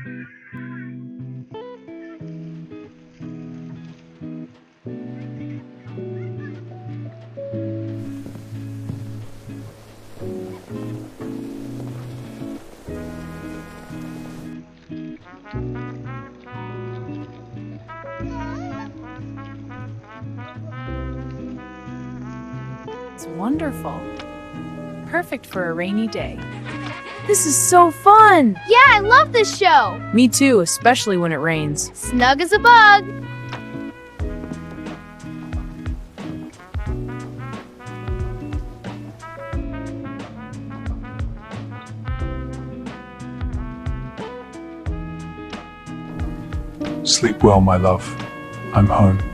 It's wonderful. Perfect for a rainy day. This is so fun! Yeah, I love this show. Me too, especially when it rains. Snug as a bug. Sleep well, my love. I'm home.